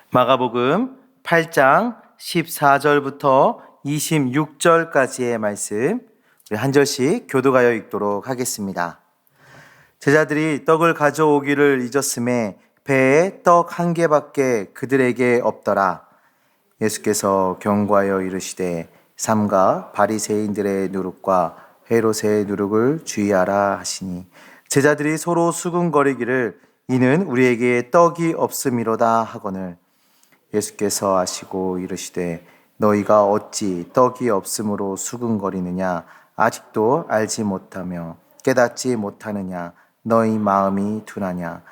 마가복음 8장 14절부터 26절까지의 말씀 우리 한 절씩 교도하여 읽도록 하겠습니다. 제자들이 떡을 가져오기를 잊었음에 배에 떡 한 개밖에 그들에게 없더라. 예수께서 경고하여 이르시되 삼가 바리새인들의 누룩과 헤롯의 누룩을 주의하라 하시니 제자들이 서로 수군거리기를 이는 우리에게 떡이 없음이로다 하거늘 예수께서 아시고 이르시되 너희가 어찌 떡이 없음으로 수군거리느냐 아직도 알지 못하며 깨닫지 못하느냐 너희 마음이 둔하냐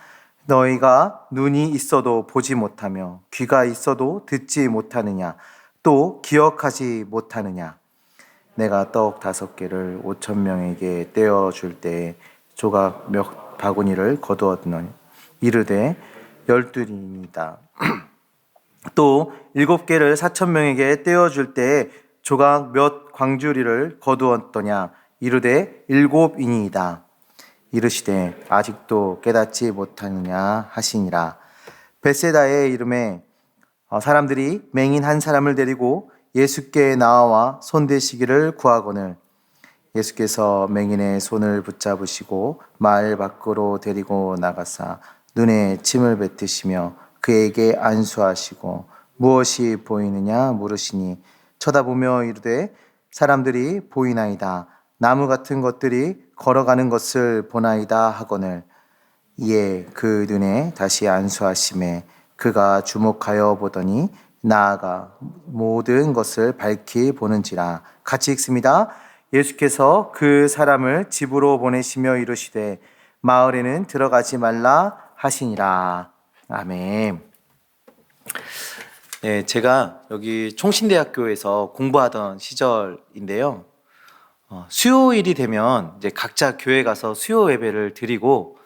너희가 눈이 있어도 보지 못하며 귀가 있어도 듣지 못하느냐 또 기억하지 못하느냐 내가 떡 5개를 5천 명에게 떼어줄 때에 조각 몇 바구니를 거두었노니 이르되 12이니이다. 또 7개를 4천 명에게 떼어줄 때에 조각 몇 광주리를 거두었더냐 이르되 7이니이다. 이르시되 아직도 깨닫지 못하느냐 하시니라. 벳세다의 이름에 사람들이 맹인 한 사람을 데리고 예수께 나와 손대시기를 구하거늘 예수께서 맹인의 손을 붙잡으시고 마을 밖으로 데리고 나가사 눈에 침을 뱉으시며 그에게 안수하시고 무엇이 보이느냐 물으시니 쳐다보며 이르되 사람들이 보이나이다. 나무 같은 것들이 걸어가는 것을 보나이다 하거늘 이에 그 눈에 다시 안수하심에 그가 주목하여 보더니 나아가 모든 것을 밝히 보는지라. 같이 읽습니다. 예수께서 그 사람을 집으로 보내시며 이르시되 마을에는 들어가지 말라 하시니라. 아멘. 네, 제가 여기 총신대학교에서 공부하던 시절인데요. 수요일이 되면 이제 각자 교회 가서 수요 예배를 드리고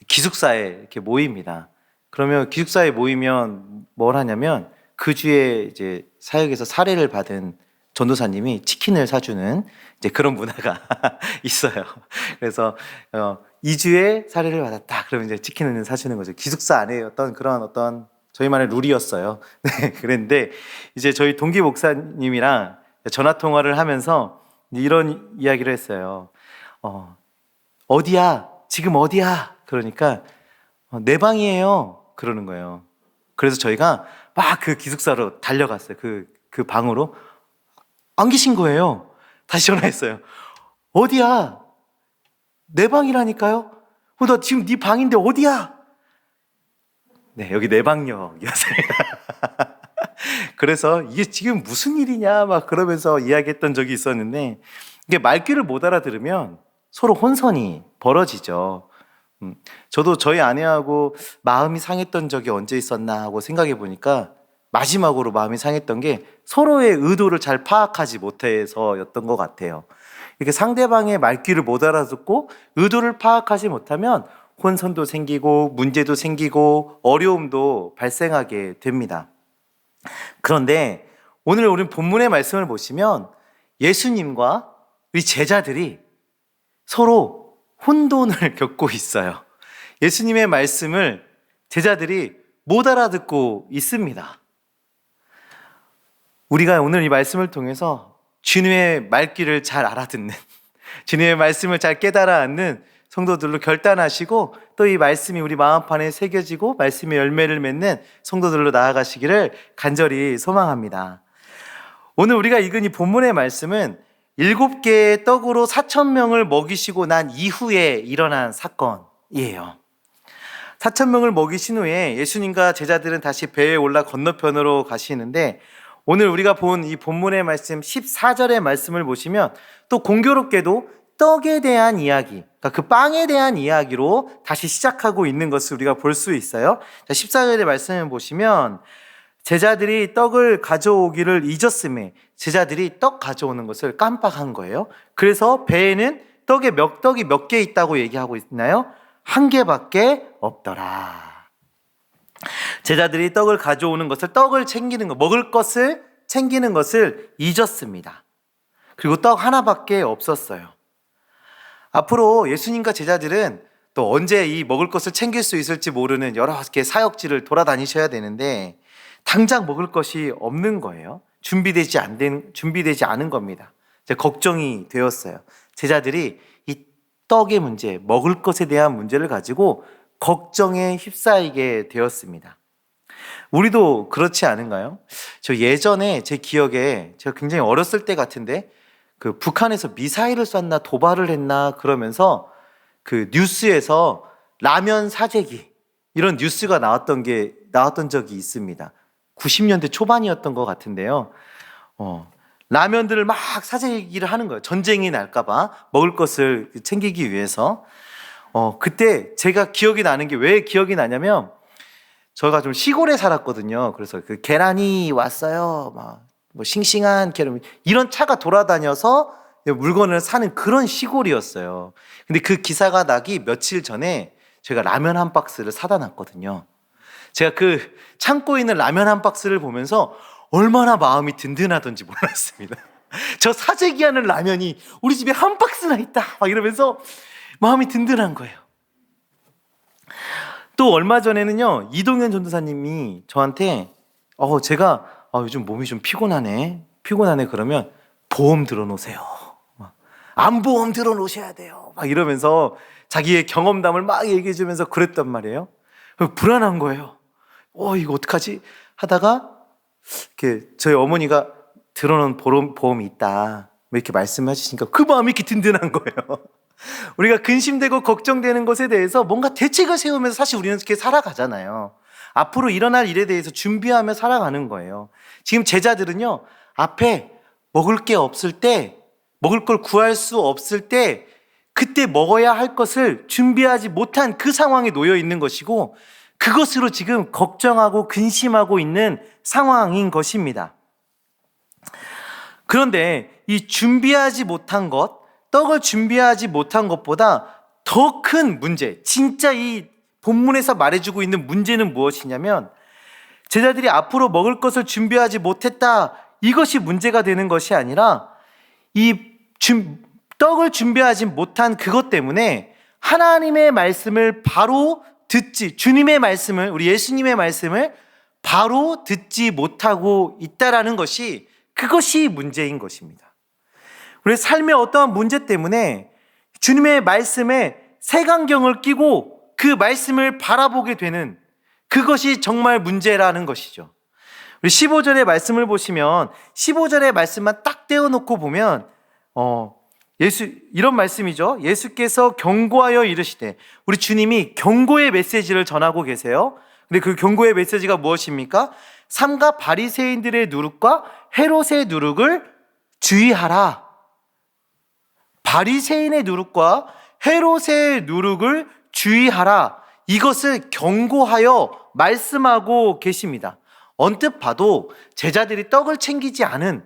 기숙사에 이렇게 모입니다. 그러면 기숙사에 모이면 뭘 하냐면 그 주에 이제 사역에서 사례를 받은 전도사님이 치킨을 사주는 이제 그런 문화가 있어요. 그래서 2주에 사례를 받았다. 그러면 이제 치킨을 사주는 거죠. 기숙사 안에 그런 저희만의 룰이었어요. 네, 그랬는데 이제 저희 동기 목사님이랑 전화 통화를 하면서 이런 이야기를 했어요. 어디야? 지금 어디야? 그러니까 내 방이에요. 그러는 거예요. 그래서 저희가 막 그 기숙사로 달려갔어요. 그 방으로. 안 계신 거예요. 다시 전화했어요. 어디야? 내 방이라니까요? 나 지금 네 방인데 어디야? 네, 여기 내 방역이었어요. 그래서 이게 지금 무슨 일이냐 막 그러면서 이야기했던 적이 있었는데 이게 말귀를 못 알아들으면 서로 혼선이 벌어지죠. 저도 저희 아내하고 마음이 상했던 적이 언제 있었나 하고 생각해 보니까 마지막으로 마음이 상했던 게 서로의 의도를 잘 파악하지 못해서였던 것 같아요. 이렇게 상대방의 말귀를 못 알아듣고 의도를 파악하지 못하면 혼선도 생기고 문제도 생기고 어려움도 발생하게 됩니다. 그런데 오늘 우리 본문의 말씀을 보시면 예수님과 우리 제자들이 서로 혼돈을 겪고 있어요. 예수님의 말씀을 제자들이 못 알아듣고 있습니다. 우리가 오늘 이 말씀을 통해서 주님의 말귀를 잘 알아듣는, 주님의 말씀을 잘 깨달아 앉는 성도들로 결단하시고 또 이 말씀이 우리 마음판에 새겨지고 말씀의 열매를 맺는 성도들로 나아가시기를 간절히 소망합니다. 오늘 우리가 읽은 이 본문의 말씀은 7개의 떡으로 4천 명을 먹이시고 난 이후에 일어난 사건이에요. 4천 명을 먹이신 후에 예수님과 제자들은 다시 배에 올라 건너편으로 가시는데 오늘 우리가 본 이 본문의 말씀 14절의 말씀을 보시면 또 공교롭게도 떡에 대한 이야기, 그러니까 그 빵에 대한 이야기로 다시 시작하고 있는 것을 우리가 볼 수 있어요. 14절의 말씀을 보시면 제자들이 떡을 가져오기를 잊었음에 제자들이 떡 가져오는 것을 깜빡한 거예요. 그래서 배에는 떡이 몇 개 있다고 얘기하고 있나요? 1개밖에 없더라. 제자들이 떡을 가져오는 것을, 떡을 챙기는 것, 먹을 것을 챙기는 것을 잊었습니다. 그리고 떡 하나밖에 없었어요. 앞으로 예수님과 제자들은 또 언제 이 먹을 것을 챙길 수 있을지 모르는 여러 개 사역지를 돌아다니셔야 되는데 당장 먹을 것이 없는 거예요. 준비되지 않은 겁니다. 이제 걱정이 되었어요. 제자들이 이 떡의 문제, 먹을 것에 대한 문제를 가지고 걱정에 휩싸이게 되었습니다. 우리도 그렇지 않은가요? 저 예전에 제 기억에 제가 굉장히 어렸을 때 같은데 그 북한에서 미사일을 쐈나 도발을 했나 그러면서 그 뉴스에서 라면 사재기 이런 뉴스가 나왔던 적이 있습니다. 90년대 초반이었던 것 같은데요. 라면들을 막 사재기를 하는 거예요. 전쟁이 날까봐 먹을 것을 챙기기 위해서. 그때 제가 기억이 나는 게 왜 기억이 나냐면 저희가 좀 시골에 살았거든요. 그래서 그 계란이 왔어요. 뭐 싱싱한 계란 이런 차가 돌아다녀서 물건을 사는 그런 시골이었어요. 근데 그 기사가 나기 며칠 전에 제가 라면 한 박스를 사다 놨거든요. 제가 그 창고에 있는 라면 한 박스를 보면서 얼마나 마음이 든든하던지 몰랐습니다. 저 사재기하는 라면이 우리 집에 한 박스나 있다 막 이러면서 마음이 든든한 거예요. 또 얼마 전에는요, 이동현 전도사님이 저한테 제가 요즘 몸이 좀 피곤하네 그러면 보험 들어놓으세요. 암보험 들어놓으셔야 돼요 막 이러면서 자기의 경험담을 막 얘기해 주면서 그랬단 말이에요. 불안한 거예요. 이거 어떡하지 하다가 저희 어머니가 들어놓은 보험이 있다 이렇게 말씀해 주시니까 그 마음이 이렇게 든든한 거예요. 우리가 근심되고 걱정되는 것에 대해서 뭔가 대책을 세우면서 사실 우리는 이렇게 살아가잖아요. 앞으로 일어날 일에 대해서 준비하며 살아가는 거예요. 지금 제자들은요, 앞에 먹을 게 없을 때, 먹을 걸 구할 수 없을 때 그때 먹어야 할 것을 준비하지 못한 그 상황에 놓여 있는 것이고 그것으로 지금 걱정하고 근심하고 있는 상황인 것입니다. 그런데 이 준비하지 못한 것, 떡을 준비하지 못한 것보다 더 큰 문제, 진짜 이 본문에서 말해주고 있는 문제는 무엇이냐면 제자들이 앞으로 먹을 것을 준비하지 못했다, 이것이 문제가 되는 것이 아니라 떡을 준비하지 못한 그것 때문에 하나님의 말씀을 바로 듣지, 주님의 말씀을, 우리 예수님의 말씀을 바로 듣지 못하고 있다라는 것이, 그것이 문제인 것입니다. 우리 삶의 어떠한 문제 때문에 주님의 말씀에 색안경을 끼고 그 말씀을 바라보게 되는, 그것이 정말 문제라는 것이죠. 우리 15절의 말씀을 보시면 15절의 말씀만 딱 떼어놓고 보면 이런 말씀이죠. 예수께서 경고하여 이르시되, 우리 주님이 경고의 메시지를 전하고 계세요. 근데 그 경고의 메시지가 무엇입니까? 삼가 바리새인들의 누룩과 헤롯의 누룩을 주의하라. 바리새인의 누룩과 헤롯의 누룩을 주의하라. 이것을 경고하여 말씀하고 계십니다. 언뜻 봐도 제자들이 떡을 챙기지 않은,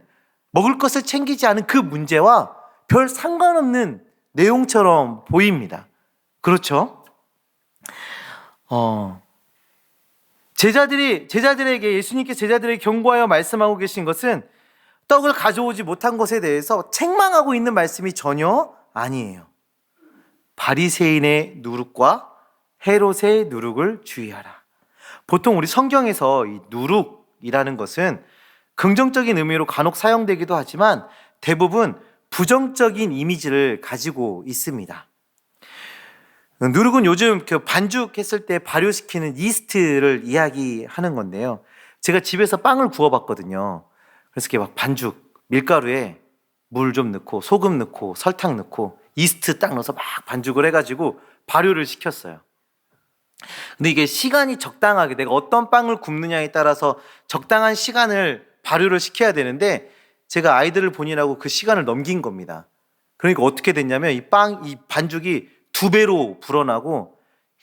먹을 것을 챙기지 않은 그 문제와 별 상관없는 내용처럼 보입니다. 그렇죠? 제자들에게, 예수님께서 제자들에게 경고하여 말씀하고 계신 것은 떡을 가져오지 못한 것에 대해서 책망하고 있는 말씀이 전혀 아니에요. 바리새인의 누룩과 헤롯의 누룩을 주의하라. 보통 우리 성경에서 이 누룩이라는 것은 긍정적인 의미로 간혹 사용되기도 하지만 대부분 부정적인 이미지를 가지고 있습니다. 누룩은 요즘 반죽했을 때 발효시키는 이스트를 이야기하는 건데요. 제가 집에서 빵을 구워봤거든요. 그래서 이렇게 막 반죽, 밀가루에 물 좀 넣고 소금 넣고 설탕 넣고 이스트 딱 넣어서 막 반죽을 해가지고 발효를 시켰어요. 근데 이게 시간이 적당하게, 내가 어떤 빵을 굽느냐에 따라서 적당한 시간을 발효를 시켜야 되는데 제가 아이들을 보느라고 그 시간을 넘긴 겁니다. 그러니까 어떻게 됐냐면 이 반죽이 2배로 불어나고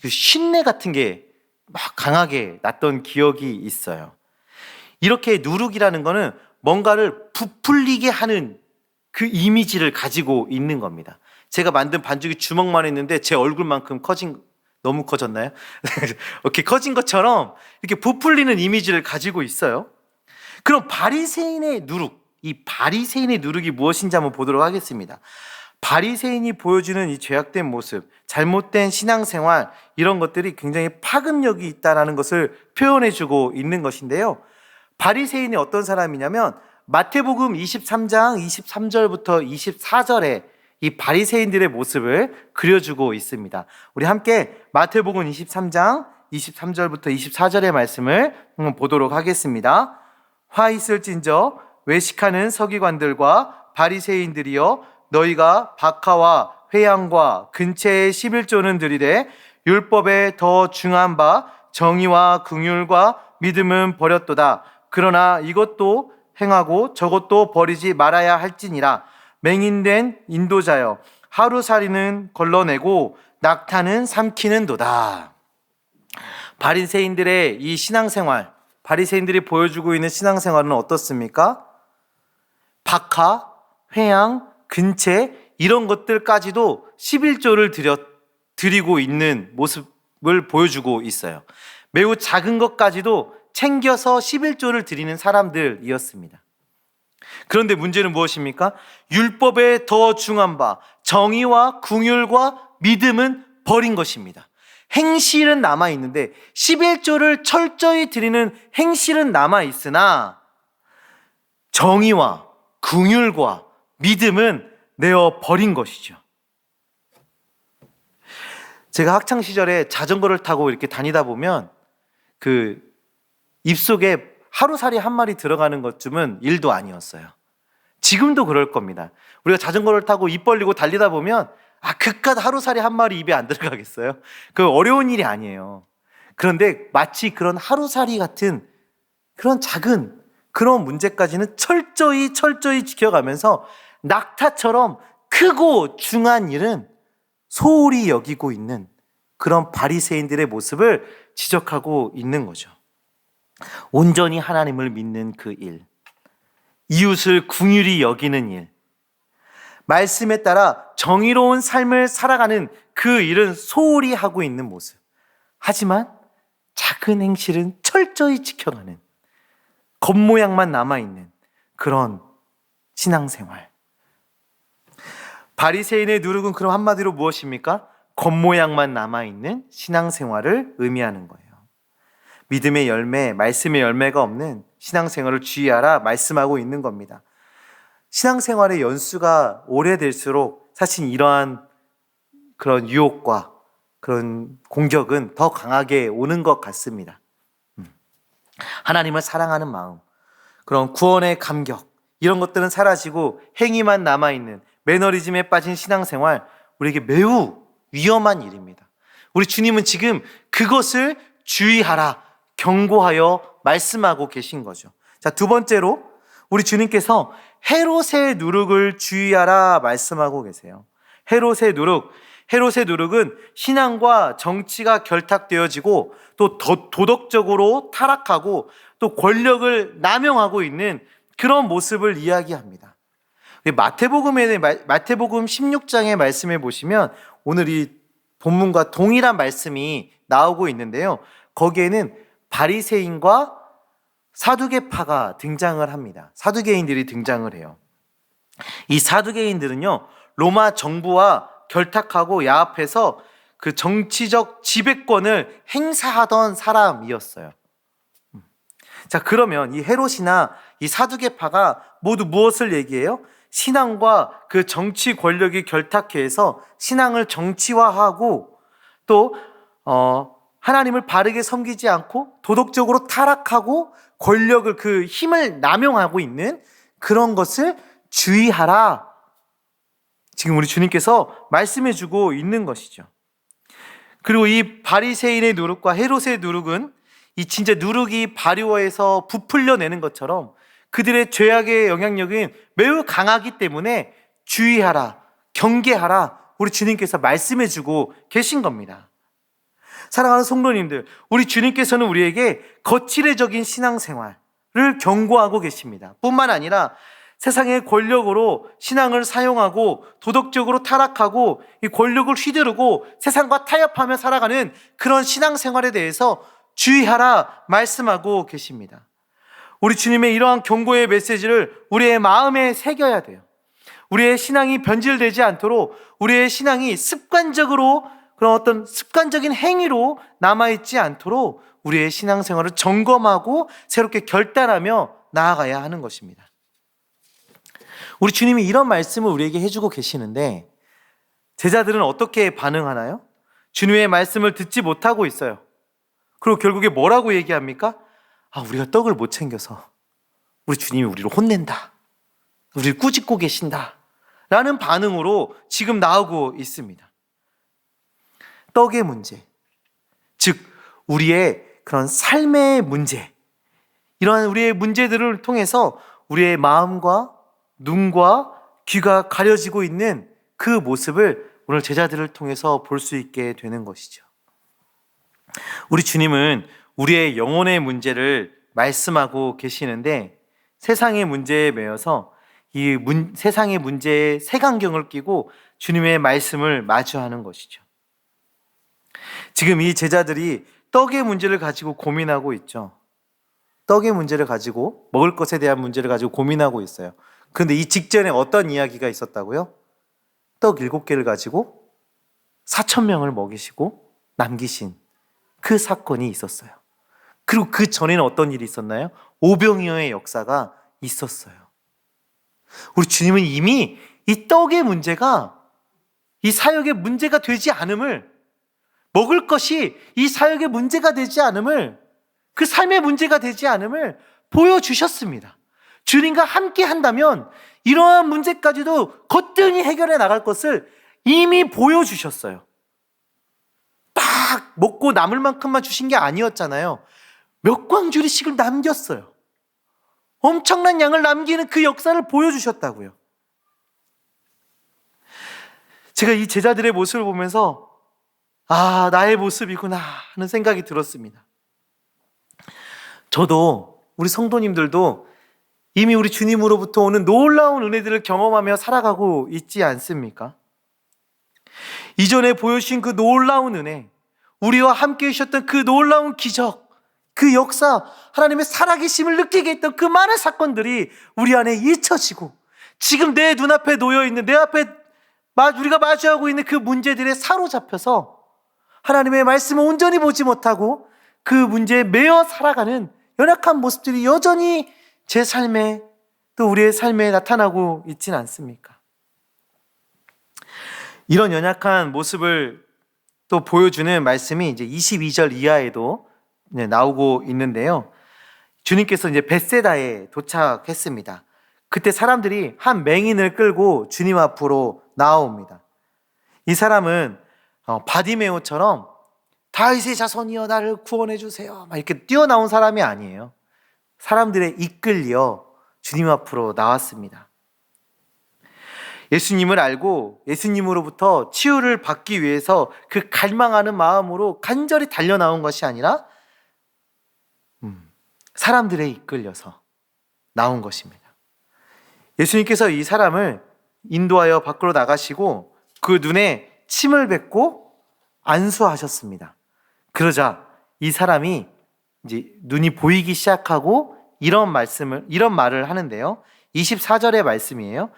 쉰내 같은 게 막 강하게 났던 기억이 있어요. 이렇게 누룩이라는 거는 뭔가를 부풀리게 하는 그 이미지를 가지고 있는 겁니다. 제가 만든 반죽이 주먹만 했는데 제 얼굴만큼 너무 커졌나요? 이렇게 커진 것처럼 이렇게 부풀리는 이미지를 가지고 있어요. 그럼 바리새인의 누룩, 이 바리새인의 누룩이 무엇인지 한번 보도록 하겠습니다. 바리새인이 보여주는 이 죄악된 모습, 잘못된 신앙생활, 이런 것들이 굉장히 파급력이 있다는 것을 표현해주고 있는 것인데요. 바리새인이 어떤 사람이냐면 마태복음 23장 23절부터 24절에 이 바리새인들의 모습을 그려주고 있습니다. 우리 함께 마태복음 23장 23절부터 24절의 말씀을 보도록 하겠습니다. 화 있을진저 외식하는 서기관들과 바리새인들이여, 너희가 박하와 회양과 근체의 11조는 드리되 율법에 더 중한 바 정의와 긍휼과 믿음은 버렸도다. 그러나 이것도 행하고 저것도 버리지 말아야 할지니라. 맹인된 인도자여, 하루살이는 걸러내고 낙타는 삼키는도다. 바리새인들의 이 신앙생활, 바리새인들이 보여주고 있는 신앙생활은 어떻습니까? 박하, 회양, 근체 이런 것들까지도 11조를 드리고 있는 모습을 보여주고 있어요. 매우 작은 것까지도 챙겨서 11조를 드리는 사람들이었습니다. 그런데 문제는 무엇입니까? 율법에 더 중한 바 정의와 긍휼과 믿음은 버린 것입니다. 행실은 남아있는데 11조를 철저히 드리는 행실은 남아있으나 정의와 긍휼과 믿음은 내어 버린 것이죠. 제가 학창시절에 자전거를 타고 이렇게 다니다 보면 그 입속에 하루살이 한 마리 들어가는 것쯤은 일도 아니었어요. 지금도 그럴 겁니다. 우리가 자전거를 타고 입 벌리고 달리다 보면 그깟 하루살이 한 마리 입에 안 들어가겠어요? 그 어려운 일이 아니에요. 그런데 마치 그런 하루살이 같은 그런 작은 그런 문제까지는 철저히 지켜가면서 낙타처럼 크고 중한 일은 소홀히 여기고 있는 그런 바리새인들의 모습을 지적하고 있는 거죠. 온전히 하나님을 믿는 그 일, 이웃을 긍휼히 여기는 일, 말씀에 따라 정의로운 삶을 살아가는 그 일은 소홀히 하고 있는 모습. 하지만 작은 행실은 철저히 지켜가는, 겉모양만 남아있는 그런 신앙생활. 바리새인의 누룩은 그럼 한마디로 무엇입니까? 겉모양만 남아있는 신앙생활을 의미하는 거예요. 믿음의 열매, 말씀의 열매가 없는 신앙생활을 주의하라 말씀하고 있는 겁니다. 신앙생활의 연수가 오래될수록 사실 이러한 그런 유혹과 그런 공격은 더 강하게 오는 것 같습니다. 하나님을 사랑하는 마음, 그런 구원의 감격, 이런 것들은 사라지고 행위만 남아있는 매너리즘에 빠진 신앙생활, 우리에게 매우 위험한 일입니다. 우리 주님은 지금 그것을 주의하라, 경고하여 말씀하고 계신 거죠. 자, 두 번째로 우리 주님께서 헤롯의 누룩을 주의하라 말씀하고 계세요. 헤롯의 누룩은 신앙과 정치가 결탁되어지고 또 도덕적으로 타락하고 또 권력을 남용하고 있는 그런 모습을 이야기합니다. 마태복음 16장의 말씀에 보시면 오늘 이 본문과 동일한 말씀이 나오고 있는데요. 거기에는 바리새인과 사두개파가 등장을 합니다. 사두개인들이 등장을 해요. 이 사두개인들은요, 로마 정부와 결탁하고 야합해서 그 정치적 지배권을 행사하던 사람이었어요. 자, 그러면 이 헤롯이나 이 사두개파가 모두 무엇을 얘기해요? 신앙과 그 정치 권력이 결탁해서 신앙을 정치화하고 또 하나님을 바르게 섬기지 않고 도덕적으로 타락하고 권력을 그 힘을 남용하고 있는 그런 것을 주의하라. 지금 우리 주님께서 말씀해 주고 있는 것이죠. 그리고 이 바리새인의 누룩과 헤롯의 누룩은 이 진짜 누룩이 발효해서 부풀려내는 것처럼 그들의 죄악의 영향력은 매우 강하기 때문에 주의하라, 경계하라, 우리 주님께서 말씀해 주고 계신 겁니다. 사랑하는 성도님들, 우리 주님께서는 우리에게 거칠애적인 신앙생활을 경고하고 계십니다. 뿐만 아니라 세상의 권력으로 신앙을 사용하고 도덕적으로 타락하고 이 권력을 휘두르고 세상과 타협하며 살아가는 그런 신앙생활에 대해서 주의하라 말씀하고 계십니다. 우리 주님의 이러한 경고의 메시지를 우리의 마음에 새겨야 돼요. 우리의 신앙이 변질되지 않도록 우리의 신앙이 습관적으로 그런 어떤 습관적인 행위로 남아있지 않도록 우리의 신앙생활을 점검하고 새롭게 결단하며 나아가야 하는 것입니다. 우리 주님이 이런 말씀을 우리에게 해주고 계시는데 제자들은 어떻게 반응하나요? 주님의 말씀을 듣지 못하고 있어요. 그리고 결국에 뭐라고 얘기합니까? 우리가 떡을 못 챙겨서 우리 주님이 우리를 혼낸다. 우리를 꾸짖고 계신다. 라는 반응으로 지금 나오고 있습니다. 떡의 문제, 즉 우리의 그런 삶의 문제, 이러한 우리의 문제들을 통해서 우리의 마음과 눈과 귀가 가려지고 있는 그 모습을 오늘 제자들을 통해서 볼 수 있게 되는 것이죠. 우리 주님은 우리의 영혼의 문제를 말씀하고 계시는데 세상의 문제에 매여서 이 세상의 문제에 색안경을 끼고 주님의 말씀을 마주하는 것이죠. 지금 이 제자들이 떡의 문제를 가지고 고민하고 있죠. 떡의 문제를 가지고, 먹을 것에 대한 문제를 가지고 고민하고 있어요. 그런데 이 직전에 어떤 이야기가 있었다고요? 떡 7개를 가지고 4,000명을 먹이시고 남기신 그 사건이 있었어요. 그리고 그 전에는 어떤 일이 있었나요? 오병이어의 역사가 있었어요. 우리 주님은 이미 이 떡의 문제가 이 사역의 문제가 되지 않음을, 먹을 것이 이 사역의 문제가 되지 않음을, 그 삶의 문제가 되지 않음을 보여주셨습니다. 주님과 함께 한다면 이러한 문제까지도 거뜬히 해결해 나갈 것을 이미 보여주셨어요. 딱 먹고 남을 만큼만 주신 게 아니었잖아요. 몇 광주리씩을 남겼어요. 엄청난 양을 남기는 그 역사를 보여주셨다고요. 제가 이 제자들의 모습을 보면서 나의 모습이구나 하는 생각이 들었습니다. 저도, 우리 성도님들도 이미 우리 주님으로부터 오는 놀라운 은혜들을 경험하며 살아가고 있지 않습니까? 이전에 보여주신 그 놀라운 은혜, 우리와 함께 해주셨던 그 놀라운 기적, 그 역사, 하나님의 살아계심을 느끼게 했던 그 많은 사건들이 우리 안에 잊혀지고 지금 내 눈앞에 놓여있는, 내 앞에 우리가 마주하고 있는 그 문제들에 사로잡혀서 하나님의 말씀을 온전히 보지 못하고 그 문제에 매여 살아가는 연약한 모습들이 여전히 제 삶에, 또 우리의 삶에 나타나고 있지는 않습니까? 이런 연약한 모습을 또 보여주는 말씀이 이제 22절 이하에도 나오고 있는데요. 주님께서 이제 벳세다에 도착했습니다. 그때 사람들이 한 맹인을 끌고 주님 앞으로 나옵니다. 이 사람은 바디메오처럼 다윗의 자손이여 나를 구원해 주세요 막 이렇게 뛰어나온 사람이 아니에요. 사람들에 이끌려 주님 앞으로 나왔습니다. 예수님을 알고 예수님으로부터 치유를 받기 위해서 그 갈망하는 마음으로 간절히 달려나온 것이 아니라 사람들에 이끌려서 나온 것입니다. 예수님께서 이 사람을 인도하여 밖으로 나가시고 그 눈에 침을 뱉고 안수하셨습니다. 그러자 이 사람이 이제 눈이 보이기 시작하고 이런 말을 하는데요. 24절의 말씀이에요.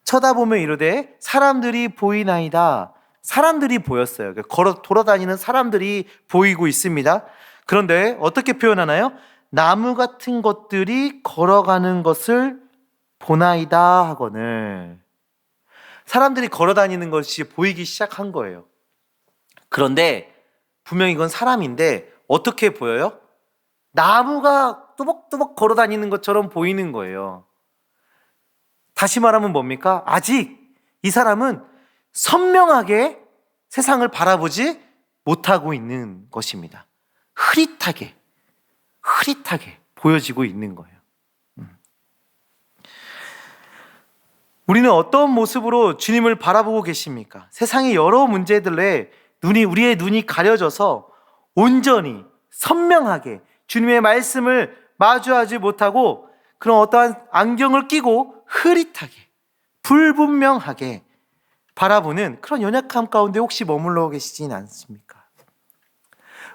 쳐다보며 이르되 사람들이 보이나이다. 사람들이 보였어요. 걸어 돌아다니는 사람들이 보이고 있습니다. 그런데 어떻게 표현하나요? 나무 같은 것들이 걸어가는 것을 보나이다 하거늘. 사람들이 걸어다니는 것이 보이기 시작한 거예요. 그런데 분명히 이건 사람인데 어떻게 보여요? 나무가 뚜벅뚜벅 걸어다니는 것처럼 보이는 거예요. 다시 말하면 뭡니까? 아직 이 사람은 선명하게 세상을 바라보지 못하고 있는 것입니다. 흐릿하게 보여지고 있는 거예요. 우리는 어떤 모습으로 주님을 바라보고 계십니까? 세상의 여러 문제들에 우리의 눈이 가려져서 온전히 선명하게 주님의 말씀을 마주하지 못하고 그런 어떠한 안경을 끼고 흐릿하게 불분명하게 바라보는 그런 연약함 가운데 혹시 머물러 계시진 않습니까?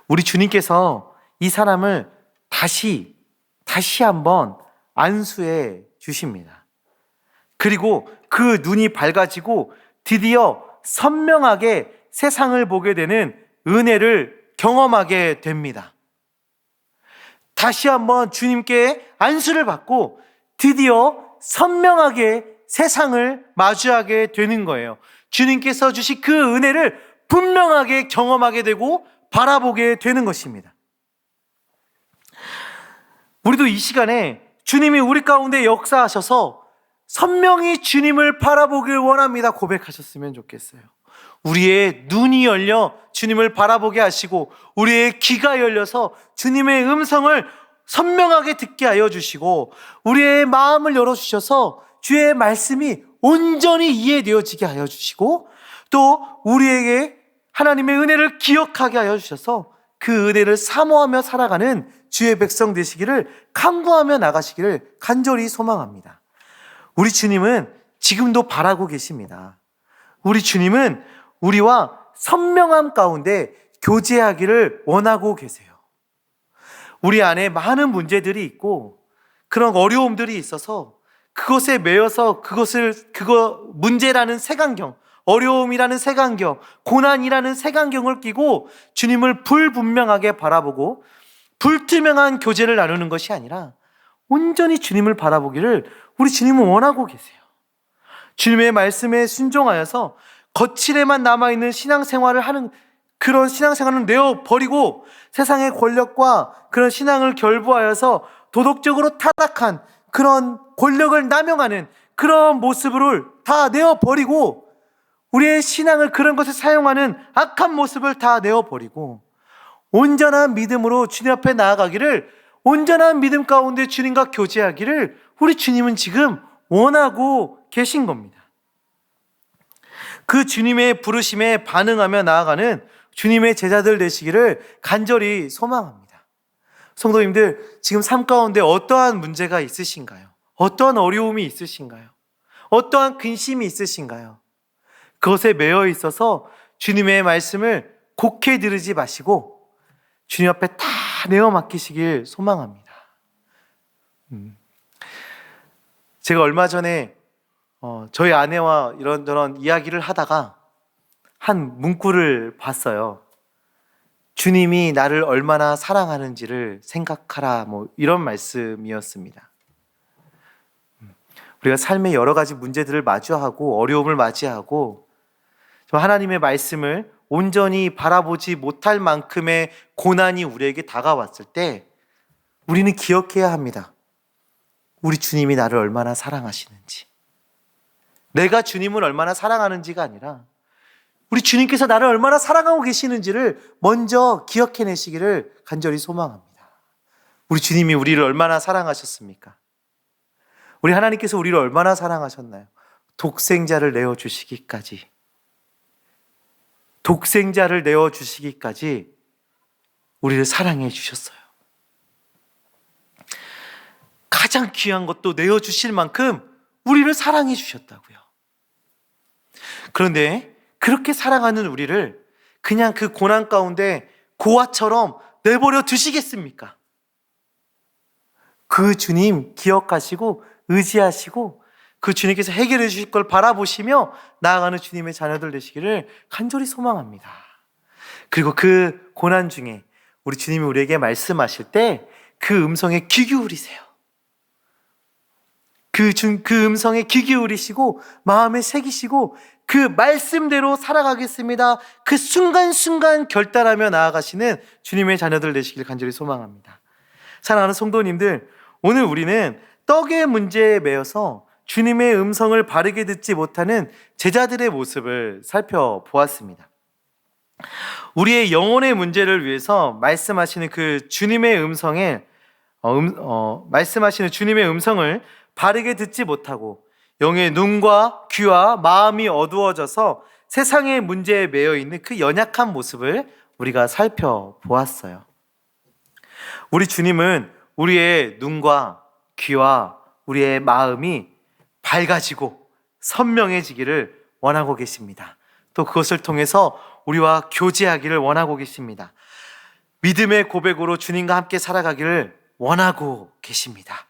우리 주님께서 이 사람을 다시 한번 안수해 주십니다. 그리고 그 눈이 밝아지고 드디어 선명하게 세상을 보게 되는 은혜를 경험하게 됩니다. 다시 한번 주님께 안수를 받고 드디어 선명하게 세상을 마주하게 되는 거예요. 주님께서 주신 그 은혜를 분명하게 경험하게 되고 바라보게 되는 것입니다. 우리도 이 시간에 주님이 우리 가운데 역사하셔서 선명히 주님을 바라보길 원합니다. 고백하셨으면 좋겠어요. 우리의 눈이 열려 주님을 바라보게 하시고 우리의 귀가 열려서 주님의 음성을 선명하게 듣게 하여 주시고 우리의 마음을 열어주셔서 주의 말씀이 온전히 이해되어지게 하여 주시고 또 우리에게 하나님의 은혜를 기억하게 하여 주셔서 그 은혜를 사모하며 살아가는 주의 백성 되시기를 간구하며 나가시기를 간절히 소망합니다. 우리 주님은 지금도 바라고 계십니다. 우리 주님은 우리와 선명함 가운데 교제하기를 원하고 계세요. 우리 안에 많은 문제들이 있고 그런 어려움들이 있어서 그것에 매여서 문제라는 색안경, 어려움이라는 색안경, 고난이라는 색안경을 끼고 주님을 불분명하게 바라보고 불투명한 교제를 나누는 것이 아니라 온전히 주님을 바라보기를 우리 주님은 원하고 계세요. 주님의 말씀에 순종하여서 거칠에만 남아있는 신앙생활을 하는 그런 신앙생활을 내어버리고 세상의 권력과 그런 신앙을 결부하여서 도덕적으로 타락한 그런 권력을 남용하는 그런 모습을 다 내어버리고 우리의 신앙을 그런 것에 사용하는 악한 모습을 다 내어버리고 온전한 믿음으로 주님 앞에 나아가기를, 온전한 믿음 가운데 주님과 교제하기를 우리 주님은 지금 원하고 계신 겁니다. 그 주님의 부르심에 반응하며 나아가는 주님의 제자들 되시기를 간절히 소망합니다. 성도님들, 지금 삶 가운데 어떠한 문제가 있으신가요? 어떠한 어려움이 있으신가요? 어떠한 근심이 있으신가요? 그것에 매여 있어서 주님의 말씀을 곡해 들으지 마시고 주님 앞에 다 내어 맡기시길 소망합니다. 제가 얼마 전에 저희 아내와 이런저런 이야기를 하다가 한 문구를 봤어요. 주님이 나를 얼마나 사랑하는지를 생각하라, 이런 말씀이었습니다. 우리가 삶의 여러 가지 문제들을 마주하고 어려움을 맞이하고 하나님의 말씀을 온전히 바라보지 못할 만큼의 고난이 우리에게 다가왔을 때 우리는 기억해야 합니다. 우리 주님이 나를 얼마나 사랑하시는지. 내가 주님을 얼마나 사랑하는지가 아니라 우리 주님께서 나를 얼마나 사랑하고 계시는지를 먼저 기억해내시기를 간절히 소망합니다. 우리 주님이 우리를 얼마나 사랑하셨습니까? 우리 하나님께서 우리를 얼마나 사랑하셨나요? 독생자를 내어주시기까지 우리를 사랑해 주셨어요. 가장 귀한 것도 내어주실 만큼 우리를 사랑해 주셨다고요. 그런데 그렇게 사랑하는 우리를 그냥 그 고난 가운데 고아처럼 내버려 두시겠습니까? 그 주님 기억하시고 의지하시고 그 주님께서 해결해 주실 걸 바라보시며 나아가는 주님의 자녀들 되시기를 간절히 소망합니다. 그리고 그 고난 중에 우리 주님이 우리에게 말씀하실 때 그 음성에 귀 기울이세요. 그 음성에 귀 기울이시고 마음에 새기시고 그 말씀대로 살아가겠습니다. 그 순간순간 결단하며 나아가시는 주님의 자녀들 되시길 간절히 소망합니다. 사랑하는 성도님들, 오늘 우리는 떡의 문제에 매여서 주님의 음성을 바르게 듣지 못하는 제자들의 모습을 살펴보았습니다. 우리의 영혼의 문제를 위해서 말씀하시는 그 주님의 말씀하시는 주님의 음성을 바르게 듣지 못하고 영의 눈과 귀와 마음이 어두워져서 세상의 문제에 매여 있는 그 연약한 모습을 우리가 살펴보았어요. 우리 주님은 우리의 눈과 귀와 우리의 마음이 밝아지고 선명해지기를 원하고 계십니다. 또 그것을 통해서 우리와 교제하기를 원하고 계십니다. 믿음의 고백으로 주님과 함께 살아가기를 원하고 계십니다.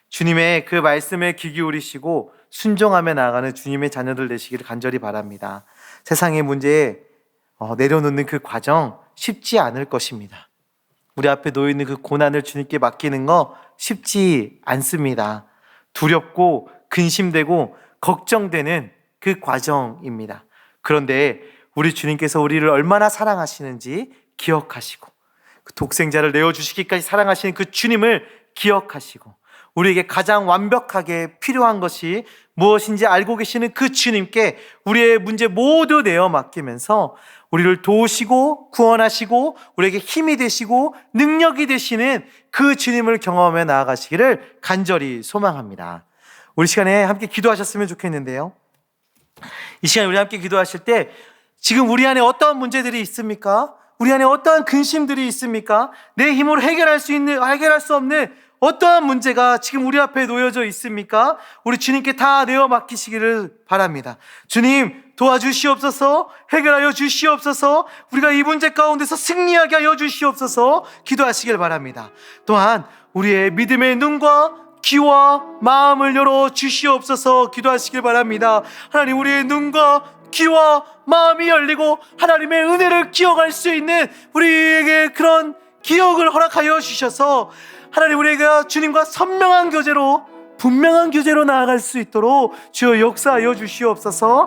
주님의 그 말씀에 귀 기울이시고 순종하며 나아가는 주님의 자녀들 되시기를 간절히 바랍니다. 세상의 문제에 내려놓는 그 과정 쉽지 않을 것입니다. 우리 앞에 놓여 있는 그 고난을 주님께 맡기는 거 쉽지 않습니다. 두렵고 근심되고 걱정되는 그 과정입니다. 그런데 우리 주님께서 우리를 얼마나 사랑하시는지 기억하시고, 그 독생자를 내어주시기까지 사랑하시는 그 주님을 기억하시고, 우리에게 가장 완벽하게 필요한 것이 무엇인지 알고 계시는 그 주님께 우리의 문제 모두 내어 맡기면서 우리를 도우시고 구원하시고 우리에게 힘이 되시고 능력이 되시는 그 주님을 경험해 나아가시기를 간절히 소망합니다. 우리 시간에 함께 기도하셨으면 좋겠는데요, 이 시간에 우리 함께 기도하실 때 지금 우리 안에 어떠한 문제들이 있습니까? 우리 안에 어떠한 근심들이 있습니까? 내 힘으로 해결할 수 없는 어떠한 문제가 지금 우리 앞에 놓여져 있습니까? 우리 주님께 다 내어 맡기시기를 바랍니다. 주님, 도와주시옵소서, 해결하여 주시옵소서, 우리가 이 문제 가운데서 승리하게 하여 주시옵소서 기도하시길 바랍니다. 또한 우리의 믿음의 눈과 귀와 마음을 열어 주시옵소서 기도하시길 바랍니다. 하나님, 우리의 눈과 귀와 마음이 열리고 하나님의 은혜를 기억할 수 있는 우리에게 그런 기억을 허락하여 주셔서 하나님, 우리가 주님과 선명한 교제로, 분명한 교제로 나아갈 수 있도록 주여 역사하여 주시옵소서.